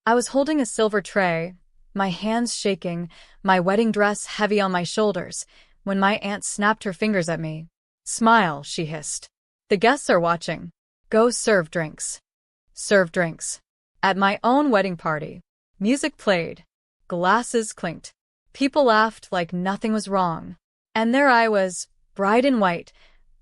I was holding a silver tray, my hands shaking, my wedding dress heavy on my shoulders, when my aunt snapped her fingers at me. "Smile," she hissed. "The guests are watching. Go serve drinks." Serve drinks. At my own wedding party. Music played. Glasses clinked. People laughed like nothing was wrong. And there I was, bride in white,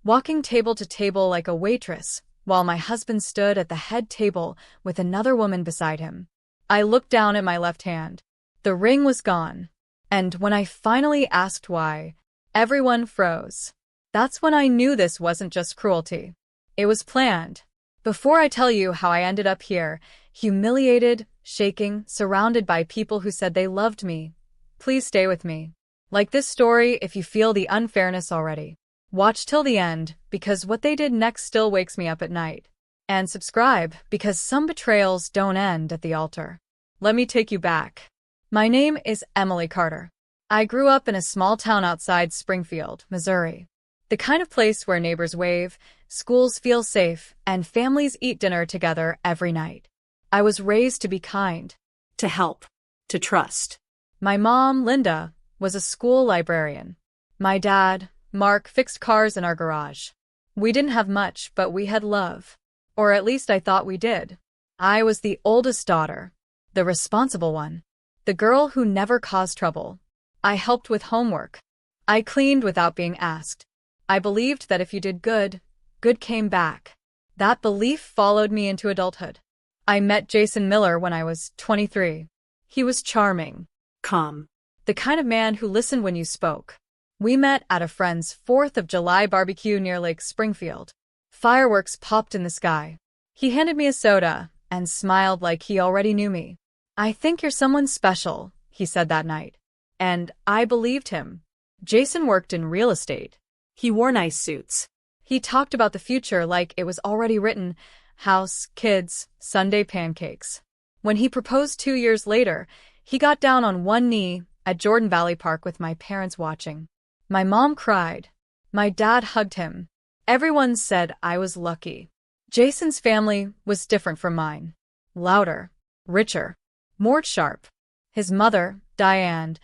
walking table to table like a waitress, while my husband stood at the head table with another woman beside him. I looked down at my left hand. The ring was gone. And when I finally asked why, everyone froze. That's when I knew this wasn't just cruelty. It was planned. Before I tell you how I ended up here, humiliated, shaking, surrounded by people who said they loved me, please stay with me. Like this story if you feel the unfairness already. Watch till the end, because what they did next still wakes me up at night. And subscribe, because some betrayals don't end at the altar. Let me take you back. My name is Emily Carter. I grew up in a small town outside Springfield, Missouri. The kind of place where neighbors wave, schools feel safe, and families eat dinner together every night. I was raised to be kind, To help. To trust. My mom, Linda, was a school librarian. My dad, Mark, fixed cars in our garage. We didn't have much, but we had love. Or at least I thought we did. I was the oldest daughter, the responsible one, the girl who never caused trouble. I helped with homework. I cleaned without being asked. I believed that if you did good, good came back. That belief followed me into adulthood. I met Jason Miller when I was 23. He was charming. Calm. The kind of man who listened when you spoke. We met at a friend's 4th of July barbecue near Lake Springfield. Fireworks popped in the sky. He handed me a soda and smiled like he already knew me. "I think you're someone special," he said that night. And I believed him. Jason worked in real estate. He wore nice suits. He talked about the future like it was already written: house, kids, Sunday pancakes. When he proposed 2 years later, he got down on one knee at Jordan Valley Park with my parents watching. My mom cried. My dad hugged him. Everyone said I was lucky. Jason's family was different from mine. Louder, richer, more sharp. His mother, Diane,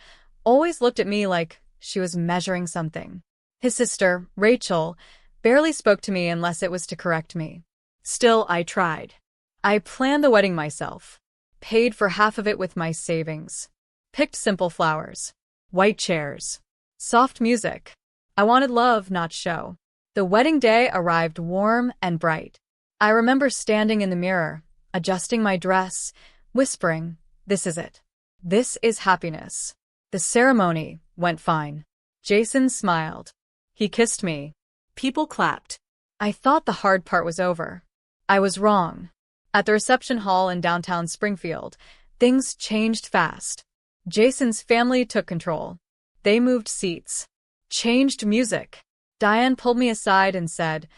always looked at me like she was measuring something. His sister, Rachel, barely spoke to me unless it was to correct me. Still, I tried. I planned the wedding myself, paid for half of it with my savings, picked simple flowers, white chairs, soft music. I wanted love, not show. The wedding day arrived warm and bright. I remember standing in the mirror, adjusting my dress, whispering, "This is it. This is happiness." The ceremony went fine. Jason smiled. He kissed me. People clapped. I thought the hard part was over. I was wrong. At the reception hall in downtown Springfield, things changed fast. Jason's family took control. They moved seats, changed music. Diane pulled me aside and said,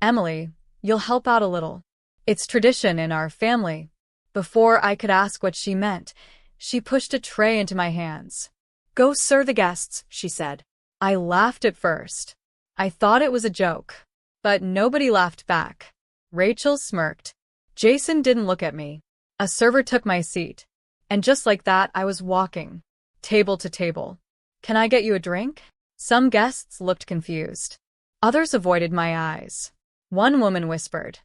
"Emily, you'll help out a little. It's tradition in our family." Before I could ask what she meant, she pushed a tray into my hands. "Go serve the guests," she said. I laughed at first. I thought it was a joke. But nobody laughed back. Rachel smirked. Jason didn't look at me. A server took my seat. And just like that, I was walking, table to table. "Can I get you a drink?" Some guests looked confused. Others avoided my eyes. One woman whispered,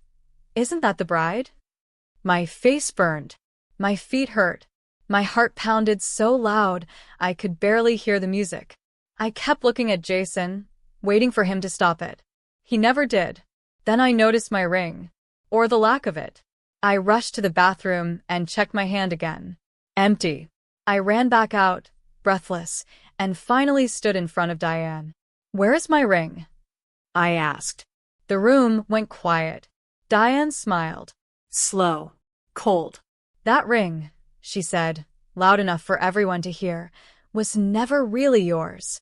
"Isn't that the bride?" My face burned. My feet hurt. My heart pounded so loud I could barely hear the music. I kept looking at Jason, waiting for him to stop it. He never did. Then I noticed my ring, or the lack of it. I rushed to the bathroom and checked my hand again. Empty. I ran back out, breathless, and finally stood in front of Diane. "Where is my ring?" I asked. The room went quiet. Diane smiled. Slow. Cold. "That ring," she said, loud enough for everyone to hear, "was never really yours."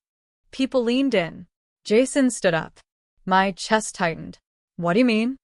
People leaned in. Jason stood up. My chest tightened. "What do you mean?"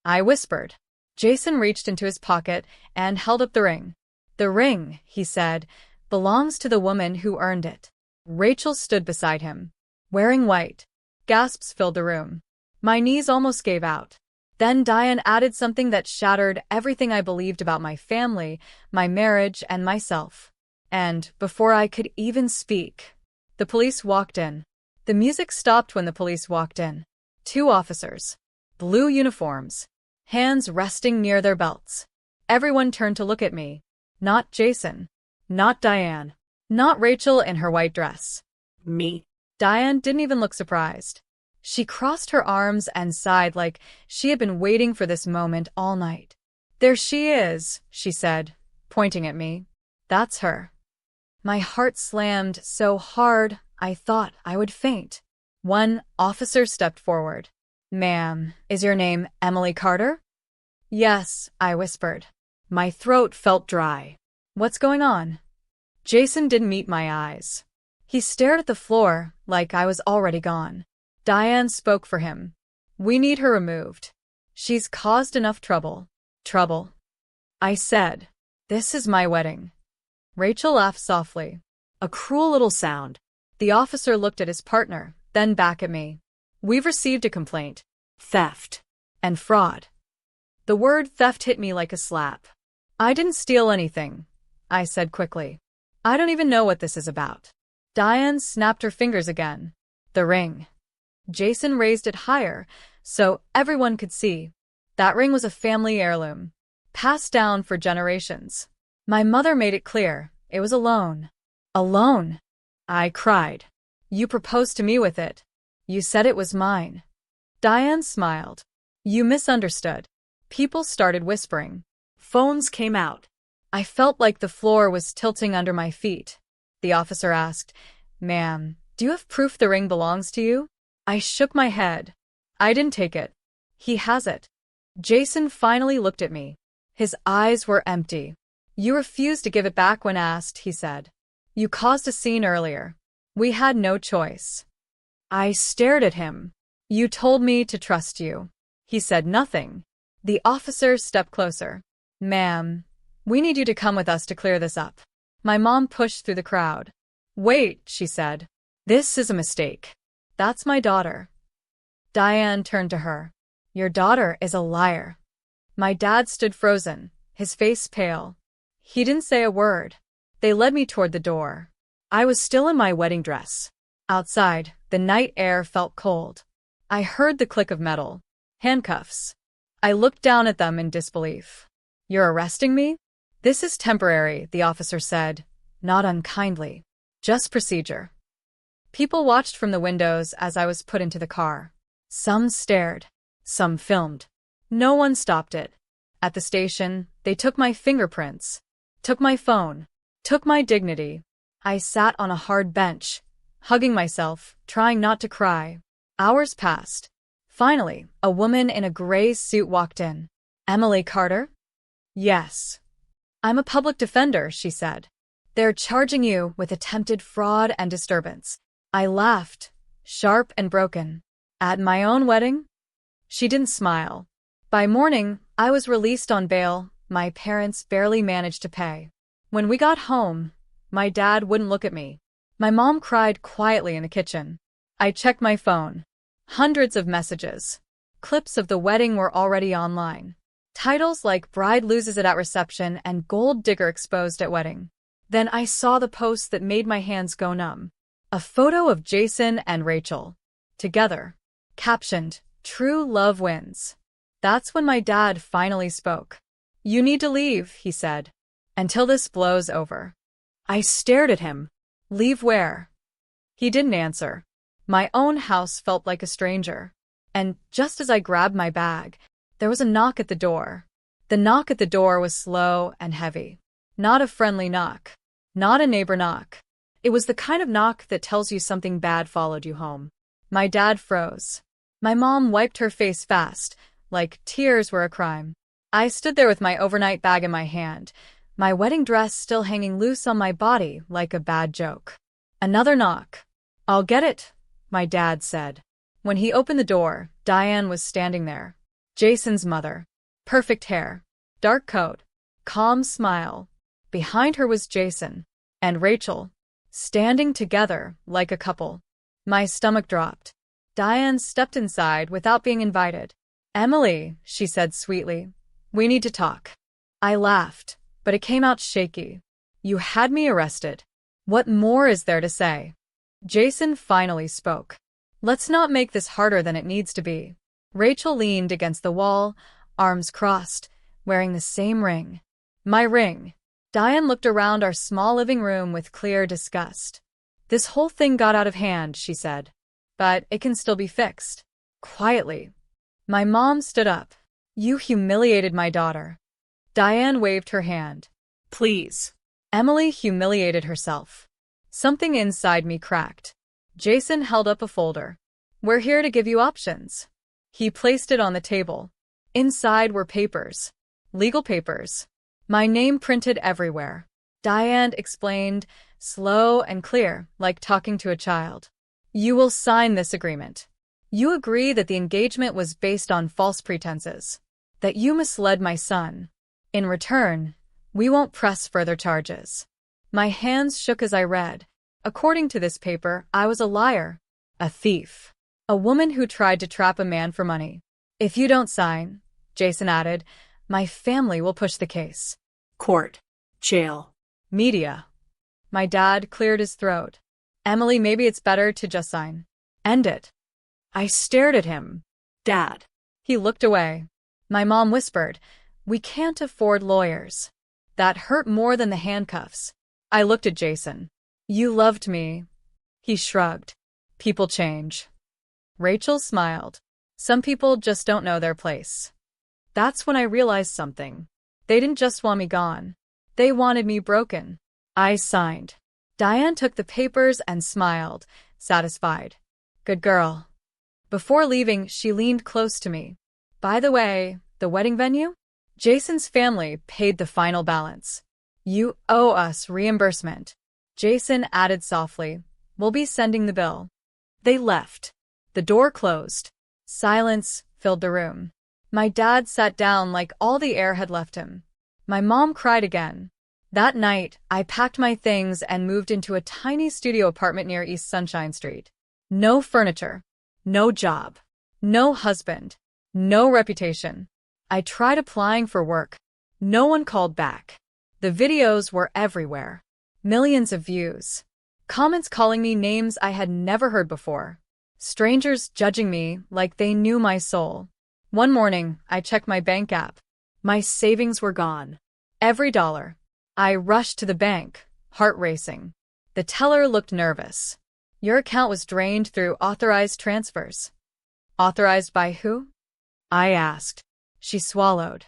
I whispered. Jason reached into his pocket and held up the ring. "The ring," he said, "belongs to the woman who earned it." Rachel stood beside him, wearing white. Gasps filled the room. My knees almost gave out. Then Diane added something that shattered everything I believed about my family, my marriage, and myself. And, before I could even speak, the police walked in. The music stopped when the police walked in. 2 officers. Blue uniforms. Hands resting near their belts. Everyone turned to look at me. Not Jason. Not Diane. Not Rachel in her white dress. Me. Diane didn't even look surprised. She crossed her arms and sighed like she had been waiting for this moment all night. "There she is," she said, pointing at me. "That's her." My heart slammed so hard I thought I would faint. One officer stepped forward. "Ma'am, is your name Emily Carter?" "Yes," I whispered. My throat felt dry. "What's going on?" Jason didn't meet my eyes. He stared at the floor like I was already gone. Diane spoke for him. "We need her removed. She's caused enough trouble." "Trouble?" I said. "This is my wedding." Rachel laughed softly. A cruel little sound. The officer looked at his partner, then back at me. "We've received a complaint. Theft. And fraud." The word theft hit me like a slap. "I didn't steal anything," I said quickly. "I don't even know what this is about." Diane snapped her fingers again. "The ring." Jason raised it higher, so everyone could see. That ring was a family heirloom, passed down for generations. My mother made it clear it was a loan. "A loan?" I cried. "You proposed to me with it. You said it was mine." Diane smiled. "You misunderstood." People started whispering. Phones came out. I felt like the floor was tilting under my feet. The officer asked, "Ma'am, do you have proof the ring belongs to you?" I shook my head. "I didn't take it. He has it." Jason finally looked at me. His eyes were empty. "You refused to give it back when asked," he said. "You caused a scene earlier. We had no choice." I stared at him. "You told me to trust you." He said nothing. The officer stepped closer. "Ma'am, we need you to come with us to clear this up." My mom pushed through the crowd. "Wait," she said. "This is a mistake. That's my daughter." Diane turned to her. "Your daughter is a liar." My dad stood frozen, his face pale. He didn't say a word. They led me toward the door. I was still in my wedding dress. Outside, the night air felt cold. I heard the click of metal. Handcuffs. I looked down at them in disbelief. "You're arresting me?" "This is temporary," the officer said, not unkindly. "Just procedure." People watched from the windows as I was put into the car. Some stared. Some filmed. No one stopped it. At the station, they took my fingerprints. Took my phone. Took my dignity. I sat on a hard bench, hugging myself, trying not to cry. Hours passed. Finally, a woman in a gray suit walked in. "Emily Carter?" "Yes." "I'm a public defender," she said. "They're charging you with attempted fraud and disturbance." I laughed, sharp and broken. "At my own wedding?" She didn't smile. By morning, I was released on bail. My parents barely managed to pay. When we got home, my dad wouldn't look at me. My mom cried quietly in the kitchen. I checked my phone. Hundreds of messages. Clips of the wedding were already online. Titles like "Bride Loses It at Reception" and "Gold Digger Exposed at Wedding." Then I saw the post that made my hands go numb. A photo of Jason and Rachel. Together. Captioned, "True love wins." That's when my dad finally spoke. "You need to leave," he said. "Until this blows over." I stared at him. "Leave where?" He didn't answer. My own house felt like a stranger. And just as I grabbed my bag, there was a knock at the door. The knock at the door was slow and heavy. Not a friendly knock. Not a neighbor knock. It was the kind of knock that tells you something bad followed you home. My dad froze. My mom wiped her face fast, like tears were a crime. I stood there with my overnight bag in my hand, my wedding dress still hanging loose on my body like a bad joke. Another knock. "I'll get it," my dad said. When he opened the door, Diane was standing there. Jason's mother. Perfect hair. Dark coat. Calm smile. Behind her was Jason. And Rachel. Standing together like a couple. My stomach dropped. Diane stepped inside without being invited. Emily, she said sweetly, we need to talk. I laughed, but it came out shaky. You had me arrested. What more is there to say? Jason finally spoke. Let's not make this harder than it needs to be. Rachel leaned against the wall, arms crossed, wearing the same ring. My ring. Diane looked around our small living room with clear disgust. This whole thing got out of hand, she said. But it can still be fixed. Quietly. My mom stood up. You humiliated my daughter. Diane waved her hand. Please. Emily humiliated herself. Something inside me cracked. Jason held up a folder. We're here to give you options. He placed it on the table. Inside were papers. Legal papers. My name printed everywhere. Diane explained, slow and clear, like talking to a child. You will sign this agreement. You agree that the engagement was based on false pretenses. That you misled my son. In return, we won't press further charges. My hands shook as I read. According to this paper, I was a liar. A thief. A woman who tried to trap a man for money. If you don't sign, Jason added, my family will push the case. Court. Jail. Media. My dad cleared his throat. Emily, maybe it's better to just sign. End it. I stared at him. Dad. He looked away. My mom whispered, we can't afford lawyers. That hurt more than the handcuffs. I looked at Jason. You loved me. He shrugged. People change. Rachel smiled. Some people just don't know their place. That's when I realized something. They didn't just want me gone. They wanted me broken. I signed. Diane took the papers and smiled, satisfied. Good girl. Before leaving, she leaned close to me. By the way, the wedding venue? Jason's family paid the final balance. You owe us reimbursement. Jason added softly, we'll be sending the bill. They left. The door closed. Silence filled the room. My dad sat down like all the air had left him. My mom cried again. That night, I packed my things and moved into a tiny studio apartment near East Sunshine Street. No furniture. No job. No husband. No reputation. I tried applying for work. No one called back. The videos were everywhere. Millions of views. Comments calling me names I had never heard before. Strangers judging me like they knew my soul. One morning, I checked my bank app. My savings were gone. Every dollar. I rushed to the bank, heart racing. The teller looked nervous. Your account was drained through authorized transfers. Authorized by who? I asked. She swallowed.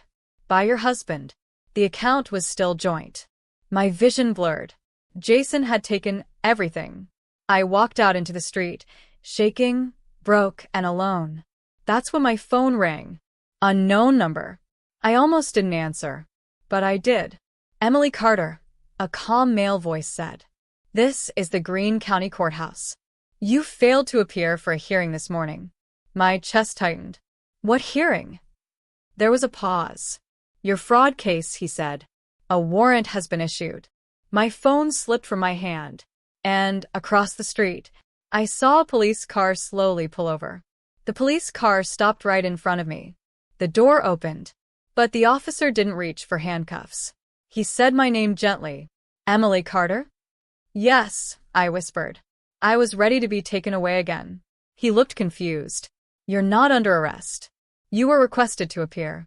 By your husband. The account was still joint. My vision blurred. Jason had taken everything. I walked out into the street, shaking, broke, and alone. That's when my phone rang. Unknown number. I almost didn't answer. But I did. Emily Carter, a calm male voice said. This is the Greene County Courthouse. You failed to appear for a hearing this morning. My chest tightened. What hearing? There was a pause. Your fraud case, he said. A warrant has been issued. My phone slipped from my hand, and, across the street, I saw a police car slowly pull over. The police car stopped right in front of me. The door opened, but the officer didn't reach for handcuffs. He said my name gently. Emily Carter? Yes, I whispered. I was ready to be taken away again. He looked confused. You're not under arrest. You were requested to appear.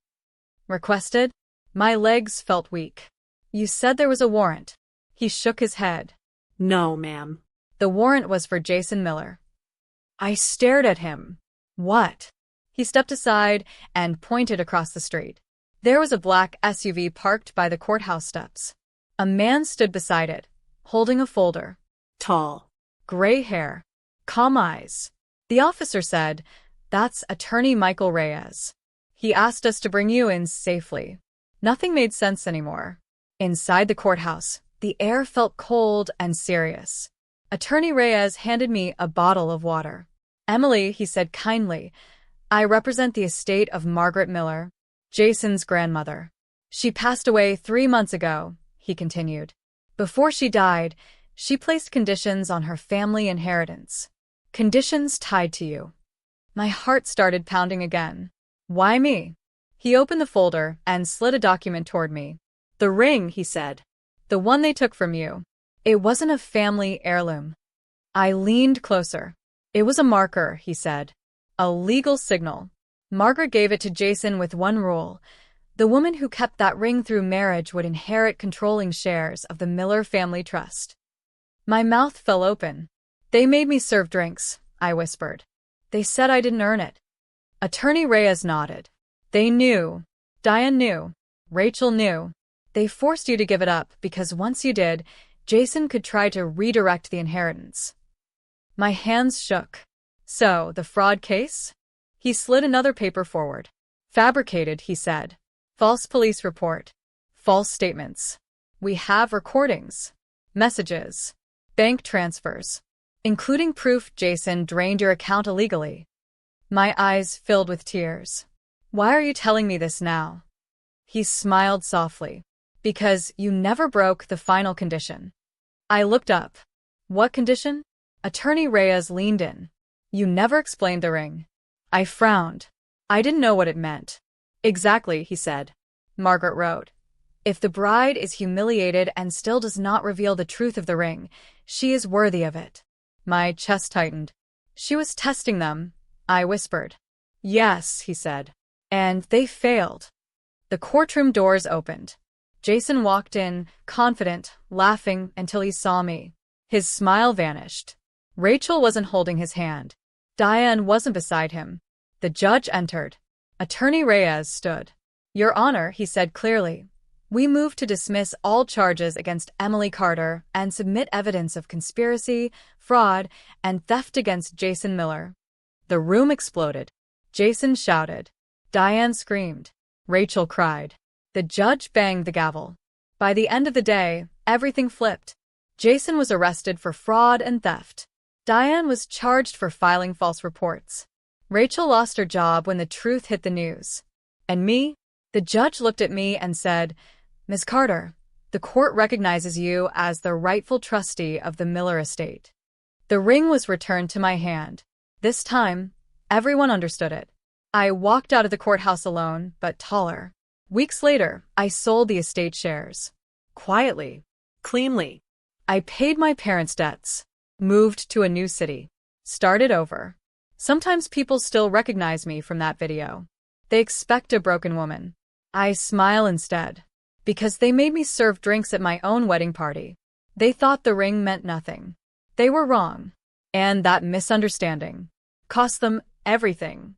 Requested? My legs felt weak. You said there was a warrant. He shook his head. No, ma'am. The warrant was for Jason Miller. I stared at him. What? He stepped aside and pointed across the street. There was a black SUV parked by the courthouse steps. A man stood beside it, holding a folder. Tall. Gray hair. Calm eyes. The officer said, That's Attorney Michael Reyes. He asked us to bring you in safely. Nothing made sense anymore. Inside the courthouse, the air felt cold and serious. Attorney Reyes handed me a bottle of water. Emily, he said kindly, I represent the estate of Margaret Miller, Jason's grandmother. She passed away 3 months ago, he continued. Before she died, she placed conditions on her family inheritance. Conditions tied to you. My heart started pounding again. Why me? He opened the folder and slid a document toward me. The ring, he said. The one they took from you. It wasn't a family heirloom. I leaned closer. It was a marker, he said. A legal signal. Margaret gave it to Jason with one rule. The woman who kept that ring through marriage would inherit controlling shares of the Miller family trust. My mouth fell open. They made me serve drinks, I whispered. They said I didn't earn it. Attorney Reyes nodded. They knew. Diane knew. Rachel knew. They forced you to give it up because once you did, Jason could try to redirect the inheritance. My hands shook. So, the fraud case? He slid another paper forward. Fabricated, he said. False police report. False statements. We have recordings. Messages. Bank transfers. Including proof Jason drained your account illegally. My eyes filled with tears. Why are you telling me this now? He smiled softly. Because you never broke the final condition. I looked up. What condition? Attorney Reyes leaned in. You never explained the ring. I frowned. I didn't know what it meant. Exactly, he said. Margaret wrote. If the bride is humiliated and still does not reveal the truth of the ring, she is worthy of it. My chest tightened. She was testing them, I whispered. Yes, he said. And they failed. The courtroom doors opened. Jason walked in, confident, laughing until he saw me. His smile vanished. Rachel wasn't holding his hand. Diane wasn't beside him. The judge entered. Attorney Reyes stood. Your Honor, he said clearly. We move to dismiss all charges against Emily Carter and submit evidence of conspiracy, fraud, and theft against Jason Miller. The room exploded. Jason shouted. Diane screamed. Rachel cried. The judge banged the gavel. By the end of the day, everything flipped. Jason was arrested for fraud and theft. Diane was charged for filing false reports. Rachel lost her job when the truth hit the news. And me? The judge looked at me and said, Ms. Carter, the court recognizes you as the rightful trustee of the Miller estate. The ring was returned to my hand. This time, everyone understood it. I walked out of the courthouse alone, but taller. Weeks later, I sold the estate shares. Quietly. Cleanly. I paid my parents' debts. Moved to a new city. Started over. Sometimes people still recognize me from that video. They expect a broken woman. I smile instead. Because they made me serve drinks at my own wedding party. They thought the ring meant nothing. They were wrong. And that misunderstanding cost them everything.